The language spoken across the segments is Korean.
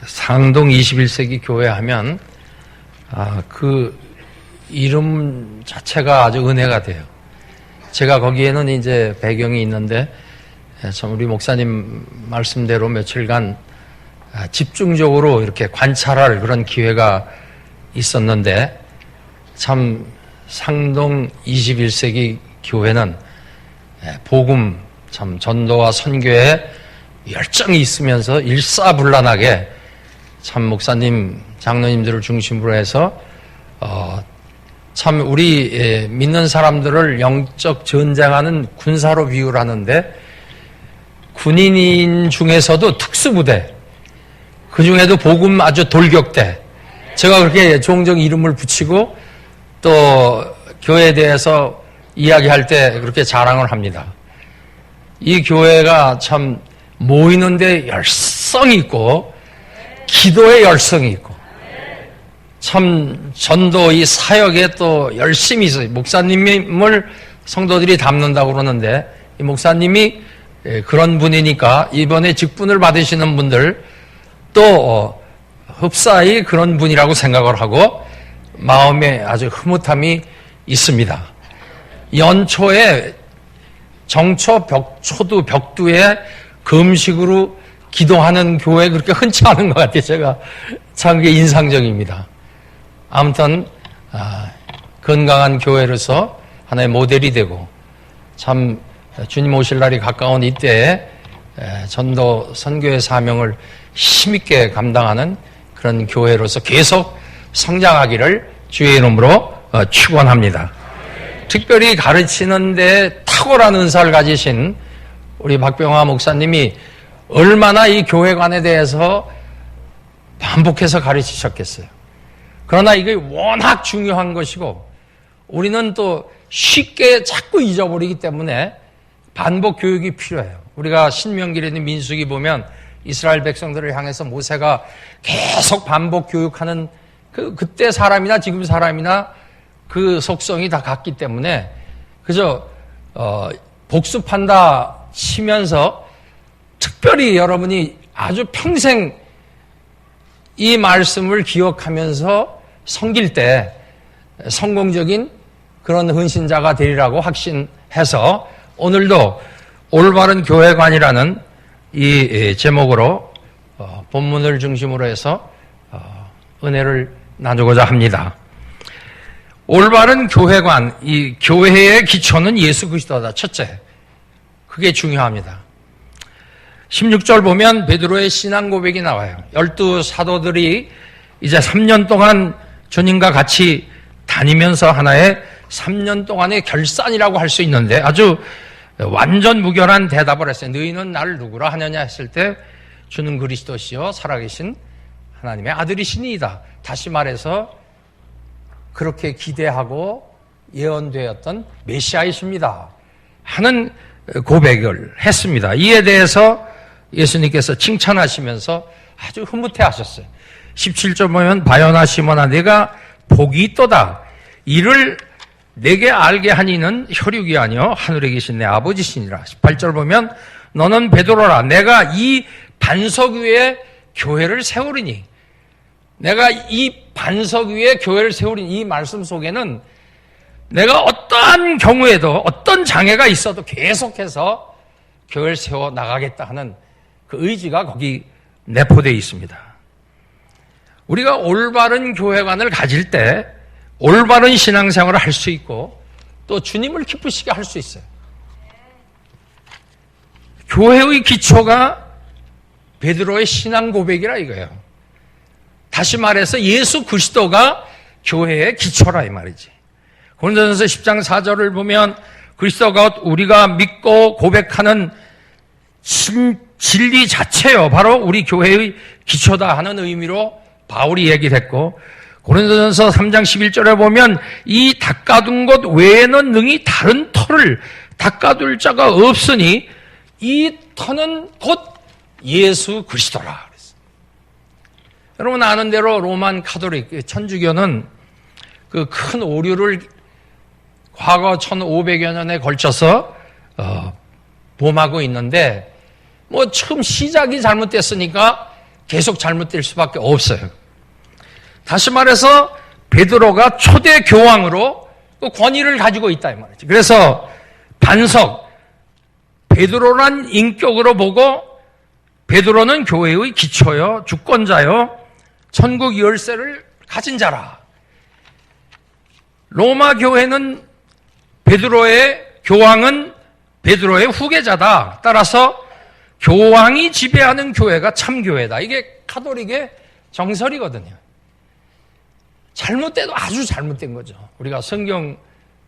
상동 21세기 교회 하면 그 이름 자체가 아주 은혜가 돼요. 제가 거기에는 이제 배경이 있는데 참 우리 목사님 말씀대로 며칠간 집중적으로 이렇게 관찰할 그런 기회가 있었는데 참 상동 21세기 교회는 복음 참 전도와 선교에 열정이 있으면서 일사불란하게 참 목사님 장로님들을 중심으로 해서 참 우리 믿는 사람들을 영적 전쟁하는 군사로 비유를 하는데 군인인 중에서도 특수부대 그 중에도 복음 아주 돌격대 제가 그렇게 종종 이름을 붙이고 또 교회에 대해서 이야기할 때 그렇게 자랑을 합니다. 이 교회가 참 모이는데 열성이 있고 기도에 열성이 있고 참 전도 이 사역에 또 열심히 있어요. 목사님을 성도들이 닮는다고 그러는데 이 목사님이 그런 분이니까 이번에 직분을 받으시는 분들 또 흡사히 그런 분이라고 생각을 하고 마음에 아주 흐뭇함이 있습니다. 연초에 정초 벽초두 벽두에 금식으로 기도하는 교회 그렇게 흔치 않은 것 같아요. 제가 참 그게 인상적입니다. 아무튼 건강한 교회로서 하나의 모델이 되고 참 주님 오실 날이 가까운 이때에 전도 선교의 사명을 힘있게 감당하는 그런 교회로서 계속 성장하기를 주의 이름으로 축원합니다. 특별히 가르치는 데 탁월한 은사를 가지신 우리 박병화 목사님이 얼마나 이 교회관에 대해서 반복해서 가르치셨겠어요. 그러나 이게 워낙 중요한 것이고 우리는 또 쉽게 자꾸 잊어버리기 때문에 반복 교육이 필요해요. 우리가 신명기라든 민수기 보면 이스라엘 백성들을 향해서 모세가 계속 반복 교육하는 그때 사람이나 지금 사람이나 그 속성이 다 같기 때문에 그저 복습한다 치면서 특별히 여러분이 아주 평생 이 말씀을 기억하면서 섬길 때 성공적인 그런 헌신자가 되리라고 확신해서 오늘도 올바른 교회관이라는 이 제목으로 본문을 중심으로 해서 은혜를 나누고자 합니다. 올바른 교회관, 이 교회의 기초는 예수 그리스도다. 첫째, 그게 중요합니다. 16절 보면 베드로의 신앙 고백이 나와요. 12 사도들이 이제 3년 동안 주님과 같이 다니면서 하나의 3년 동안의 결산이라고 할 수 있는데 아주 완전 무결한 대답을 했어요. 너희는 나를 누구라 하느냐 했을 때 주는 그리스도시요 살아계신 하나님의 아들이시니이다. 다시 말해서 그렇게 기대하고 예언되었던 메시아이십니다 하는 고백을 했습니다. 이에 대해서 예수님께서 칭찬하시면서 아주 흐뭇해 하셨어요. 17절 보면 바요나 시몬아 내가 복이 있도다. 이를 내게 알게 하니는 혈육이 아니요 하늘에 계신 내 아버지시니라. 18절 보면 너는 베드로라. 내가 이 반석 위에 교회를 세우리니. 내가 이 반석 위에 교회를 세우리니. 이 말씀 속에는 내가 어떠한 경우에도 어떤 장애가 있어도 계속해서 교회를 세워 나가겠다 하는 그 의지가 거기 내포되어 있습니다. 우리가 올바른 교회관을 가질 때 올바른 신앙생활을 할 수 있고 또 주님을 기쁘시게 할 수 있어요. 교회의 기초가 베드로의 신앙 고백이라 이거예요. 다시 말해서 예수 그리스도가 교회의 기초라 이 말이지. 고린도전서 10장 4절을 보면 그리스도가 우리가 믿고 고백하는 진리 자체요 바로 우리 교회의 기초다 하는 의미로 바울이 얘기를 했고 고린도전서 3장 11절에 보면 이 닦아둔 것 외에는 능히 다른 터를 닦아둘 자가 없으니 이 터는 곧 예수 그리스도라 그랬어요. 여러분 아는 대로 로만 카톨릭 천주교는 그 큰 오류를 과거 1500여 년에 걸쳐서 범하고 있는데 뭐 처음 시작이 잘못됐으니까 계속 잘못될 수밖에 없어요. 다시 말해서 베드로가 초대 교황으로 그 권위를 가지고 있다 이 말이죠. 그래서 반석, 베드로란 인격으로 보고 베드로는 교회의 기초요, 주권자요, 천국 열쇠를 가진 자라. 로마 교회는 교황은 베드로의 후계자다. 따라서 교황이 지배하는 교회가 참교회다. 이게 카톨릭의 정설이거든요. 잘못돼도 아주 잘못된 거죠. 우리가 성경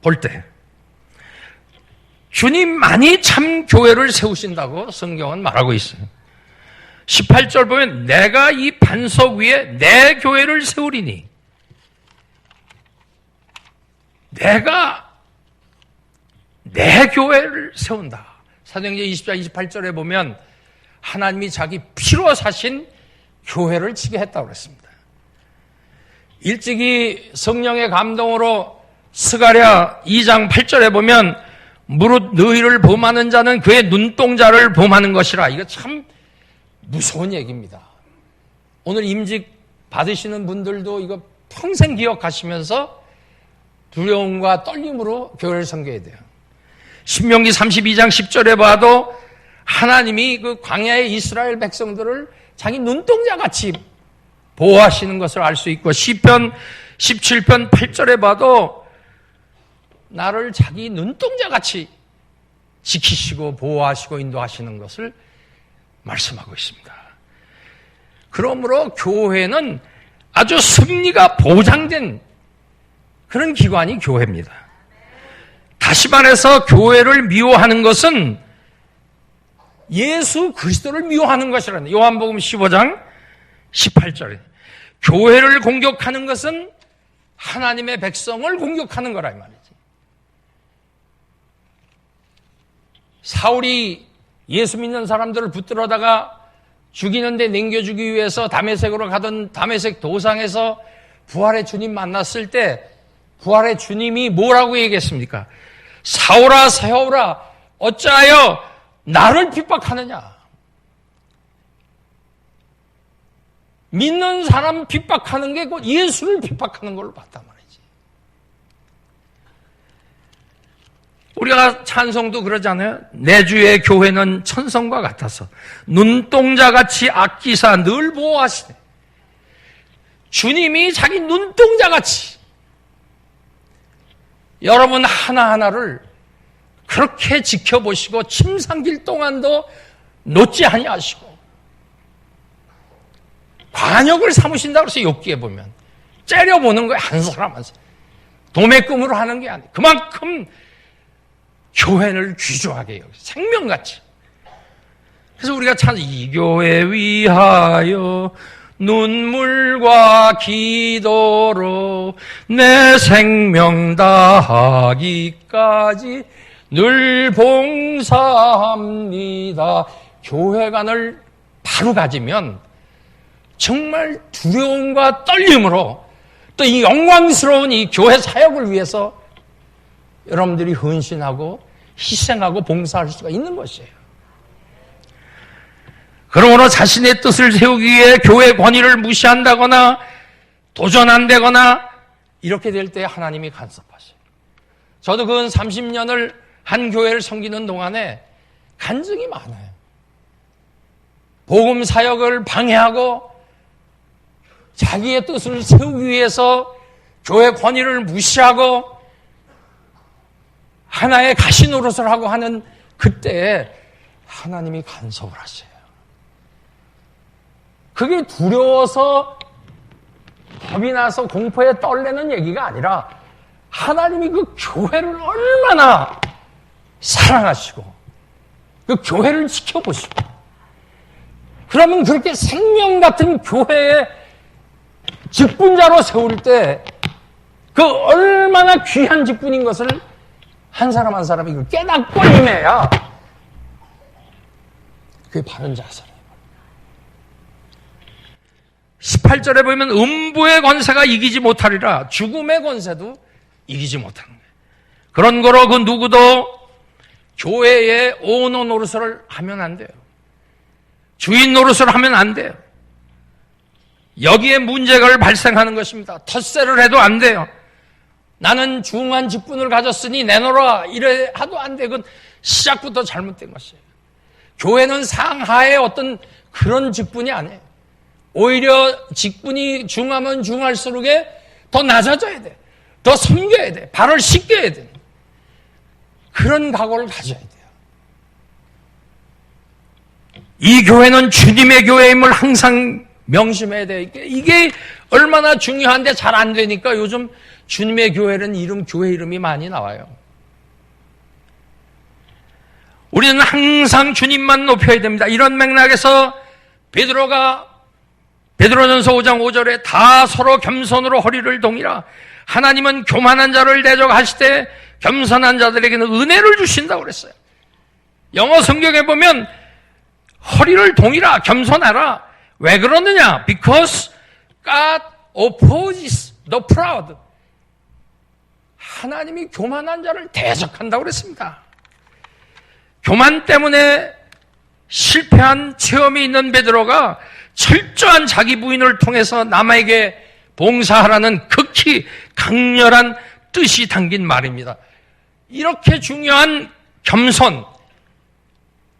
볼 때. 주님만이 참교회를 세우신다고 성경은 말하고 있어요. 18절 보면 내가 이 반석 위에 내 교회를 세우리니 내가 내 교회를 세운다. 사도행전 20장 28절에 보면 하나님이 자기 피로 사신 교회를 치게 했다고 그랬습니다. 일찍이 성령의 감동으로 스가랴 2장 8절에 보면 무릇 너희를 범하는 자는 그의 눈동자를 범하는 것이라. 이거 참 무서운 얘기입니다. 오늘 임직 받으시는 분들도 이거 평생 기억하시면서 두려움과 떨림으로 교회를 섬겨야 돼요. 신명기 32장 10절에 봐도 하나님이 그 광야의 이스라엘 백성들을 자기 눈동자같이 보호하시는 것을 알 수 있고, 시편 17편 8절에 봐도 나를 자기 눈동자같이 지키시고 보호하시고 인도하시는 것을 말씀하고 있습니다. 그러므로 교회는 아주 승리가 보장된 그런 기관이 교회입니다. 다시 말해서 교회를 미워하는 것은 예수 그리스도를 미워하는 것이라는, 요한복음 15장 18절에 교회를 공격하는 것은 하나님의 백성을 공격하는 거라 이 말이지. 사울이 예수 믿는 사람들을 붙들어다가 죽이는데 넘겨주기 위해서 다메섹으로 가던 다메섹 도상에서 부활의 주님 만났을 때 부활의 주님이 뭐라고 얘기했습니까? 사울아 사울아 어찌하여 나를 핍박하느냐. 믿는 사람 핍박하는 게 곧 예수를 핍박하는 걸로 봤단 말이지. 우리가 찬송도 그러잖아요. 내 주의 교회는 천성과 같아서 눈동자같이 아끼사 늘 보호하시네. 주님이 자기 눈동자같이 여러분 하나하나를 그렇게 지켜보시고 침상길 동안도 놓지 아니하시고 관역을 삼으신다고 해서 욥기에 보면 째려보는 거예요. 한 사람 한 사람. 도매금으로 하는 게 아니에요. 그만큼 교회를 귀중하게 여기서 생명같이. 그래서 우리가 찬 이 교회 위하여 눈물과 기도로 내 생명 다하기까지 늘 봉사합니다. 교회관을 바로 가지면 정말 두려움과 떨림으로 또 이 영광스러운 이 교회 사역을 위해서 여러분들이 헌신하고 희생하고 봉사할 수가 있는 것이에요. 그러므로 자신의 뜻을 세우기 위해 교회 권위를 무시한다거나 도전한다거나 이렇게 될 때 하나님이 간섭하셔요. 저도 그 30년을 한 교회를 섬기는 동안에 간증이 많아요. 복음 사역을 방해하고 자기의 뜻을 세우기 위해서 교회 권위를 무시하고 하나의 가시 노릇을 하고 하는 그때에 하나님이 간섭을 하셔요. 그게 두려워서 겁이 나서 공포에 떨리는 얘기가 아니라 하나님이 그 교회를 얼마나 사랑하시고 그 교회를 지켜보시고 그러면 그렇게 생명 같은 교회에 직분자로 세울 때 그 얼마나 귀한 직분인 것을 한 사람 한 사람이 깨닫고 임해야 그게 바른 자세예요. 18절에 보면 음부의 권세가 이기지 못하리라. 죽음의 권세도 이기지 못하는 거예요. 그런 거로 그 누구도 교회에 오너 노릇을 하면 안 돼요. 주인 노릇을 하면 안 돼요. 여기에 문제가 발생하는 것입니다. 텃세를 해도 안 돼요. 나는 중한 직분을 가졌으니 내놓으라 이래 하도 안 돼. 그건 시작부터 잘못된 것이에요. 교회는 상하의 어떤 그런 직분이 아니에요. 오히려 직분이 중하면 중할수록 더 낮아져야 돼. 더 섬겨야 돼. 발을 씻겨야 돼. 그런 각오를 가져야 돼요. 이 교회는 주님의 교회임을 항상 명심해야 돼요. 이게 얼마나 중요한데 잘 안 되니까 요즘 주님의 교회는 교회 이름이 많이 나와요. 우리는 항상 주님만 높여야 됩니다. 이런 맥락에서 베드로전서 5장 5절에 다 서로 겸손으로 허리를 동이라. 하나님은 교만한 자를 대적하시되 겸손한 자들에게는 은혜를 주신다고 그랬어요. 영어 성경에 보면 허리를 동이라, 겸손하라. 왜 그러느냐? Because God opposes the proud. 하나님이 교만한 자를 대적한다고 그랬습니다. 교만 때문에 실패한 체험이 있는 베드로가 철저한 자기 부인을 통해서 남에게 봉사하라는 극히 강렬한 뜻이 담긴 말입니다. 이렇게 중요한 겸손,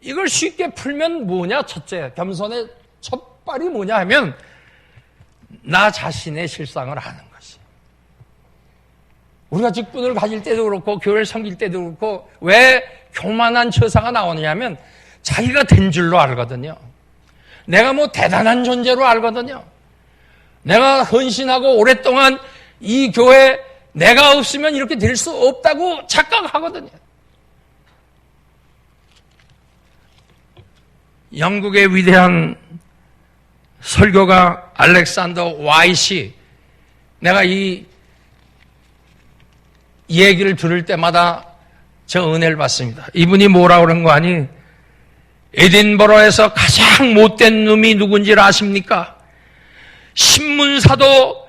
이걸 쉽게 풀면 뭐냐? 첫째, 겸손의 첫 발이 뭐냐 하면 나 자신의 실상을 아는 것이. 우리가 직분을 가질 때도 그렇고 교회를 섬길 때도 그렇고 왜 교만한 처사가 나오느냐면 자기가 된 줄로 알거든요. 내가 뭐 대단한 존재로 알거든요. 내가 헌신하고 오랫동안 이 교회 내가 없으면 이렇게 될 수 없다고 착각하거든요. 영국의 위대한 설교가 알렉산더 와이시, 내가 이 얘기를 들을 때마다 저 은혜를 받습니다. 이분이 뭐라고 그런 거 아니? 에딘버러에서 가장 못된 놈이 누군지를 아십니까? 신문사도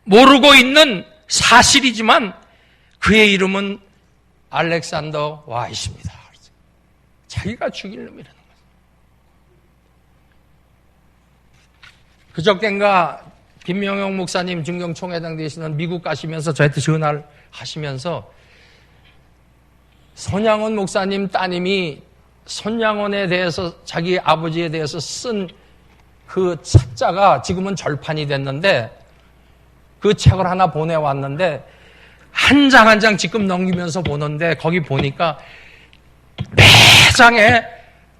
모르고 있는 사실이지만 그의 이름은 알렉산더 와이시입니다. 자기가 죽일 놈이라는 거죠. 그저껜가 김명용 목사님 중경총회장 되시는 미국 가시면서 저한테 전화를 하시면서 손양원 목사님 따님이 손양원에 대해서 자기 아버지에 대해서 쓴 그 책자가 지금은 절판이 됐는데 그 책을 하나 보내왔는데 한 장 한 장 지금 넘기면서 보는데 거기 보니까 매장에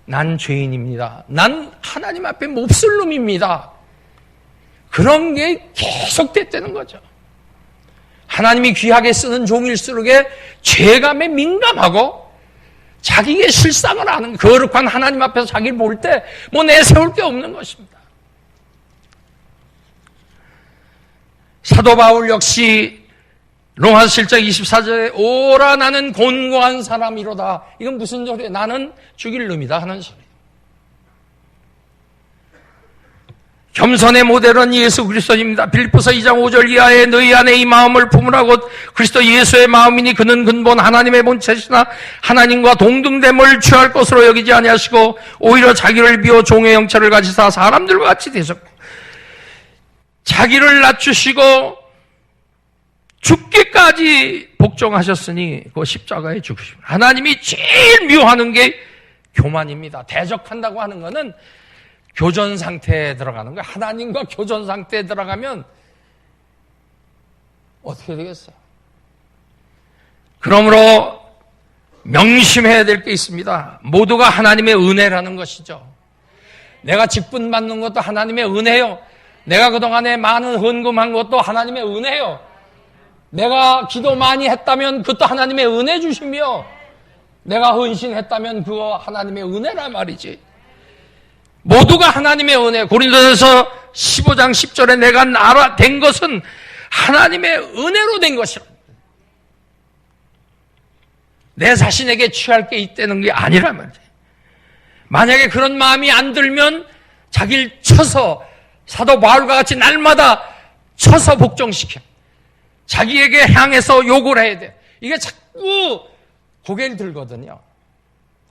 난 죄인입니다. 난 하나님 앞에 몹쓸 놈입니다. 그런 게 계속됐다는 거죠. 하나님이 귀하게 쓰는 종일수록 죄감에 민감하고 자기의 실상을 아는 거룩한 하나님 앞에서 자기를 볼 때 뭐 내세울 게 없는 것입니다. 사도 바울 역시 로마서 7장 24절에 오라 나는 곤고한 사람이로다. 이건 무슨 소리예요? 나는 죽일 놈이다 하는 소리. 겸손의 모델은 예수 그리스도입니다. 빌립보서 2장 5절 이하에 너희 안에 이 마음을 품으라 곧 그리스도 예수의 마음이니 그는 근본 하나님의 본체시나 하나님과 동등됨을 취할 것으로 여기지 아니하시고 오히려 자기를 비워 종의 형체를 가지사 사람들과 같이 되셨고 자기를 낮추시고 죽기까지 복종하셨으니 그 십자가에 죽으십니다. 하나님이 제일 미워하는 게 교만입니다. 대적한다고 하는 것은 교전 상태에 들어가는 거예요. 하나님과 교전 상태에 들어가면 어떻게 되겠어요? 그러므로 명심해야 될 게 있습니다. 모두가 하나님의 은혜라는 것이죠. 내가 직분 받는 것도 하나님의 은혜요. 내가 그동안에 많은 헌금한 것도 하나님의 은혜요. 내가 기도 많이 했다면 그것도 하나님의 은혜 주시며 내가 헌신했다면 그거 하나님의 은혜란 말이지. 모두가 하나님의 은혜. 고린도전서 15장 10절에 내가 나라 된 것은 하나님의 은혜로 된 것이라. 내 자신에게 취할 게 있다는 게 아니란 말이지. 만약에 그런 마음이 안 들면 자기를 쳐서 사도 바울과 같이 날마다 쳐서 복종시켜. 자기에게 향해서 욕을 해야 돼. 이게 자꾸 고개를 들거든요.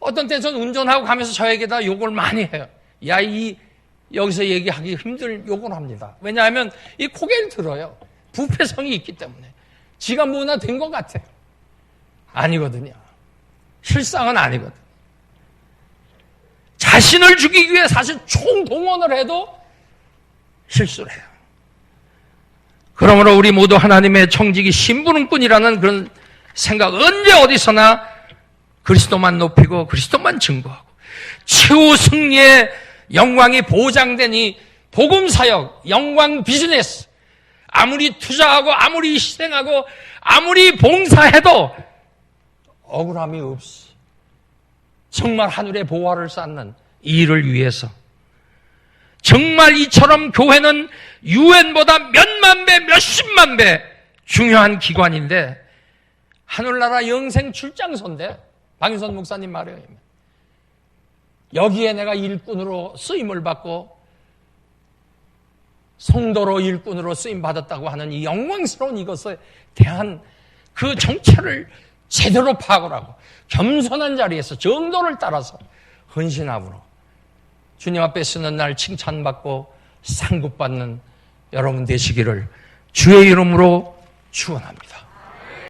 어떤 때 전 운전하고 가면서 저에게다 욕을 많이 해요. 야, 여기서 얘기하기 힘들 욕을 합니다. 왜냐하면 이 고개를 들어요. 부패성이 있기 때문에. 지가 뭐나 된 것 같아요. 아니거든요. 실상은 아니거든. 자신을 죽이기 위해 사실 총동원을 해도 실수를 해요. 그러므로 우리 모두 하나님의 청지기 심부름꾼이라는 그런 생각, 언제 어디서나 그리스도만 높이고 그리스도만 증거하고 최후 승리의 영광이 보장되니 복음사역, 영광 비즈니스, 아무리 투자하고 아무리 희생하고 아무리 봉사해도 억울함이 없이 정말 하늘의 보화를 쌓는 이 일을 위해서 정말 이처럼 교회는 유엔보다 몇만 배, 몇십만 배 중요한 기관인데 하늘나라 영생 출장소인데 박윤선 목사님 말에 의하면 여기에 내가 일꾼으로 쓰임을 받고 성도로 일꾼으로 쓰임 받았다고 하는 이 영광스러운 이것에 대한 그 정체를 제대로 파악을 하고 겸손한 자리에서 정도를 따라서 헌신함으로 주님 앞에 서는 날 칭찬받고 상급받는 여러분 되시기를 주의 이름으로 축원합니다.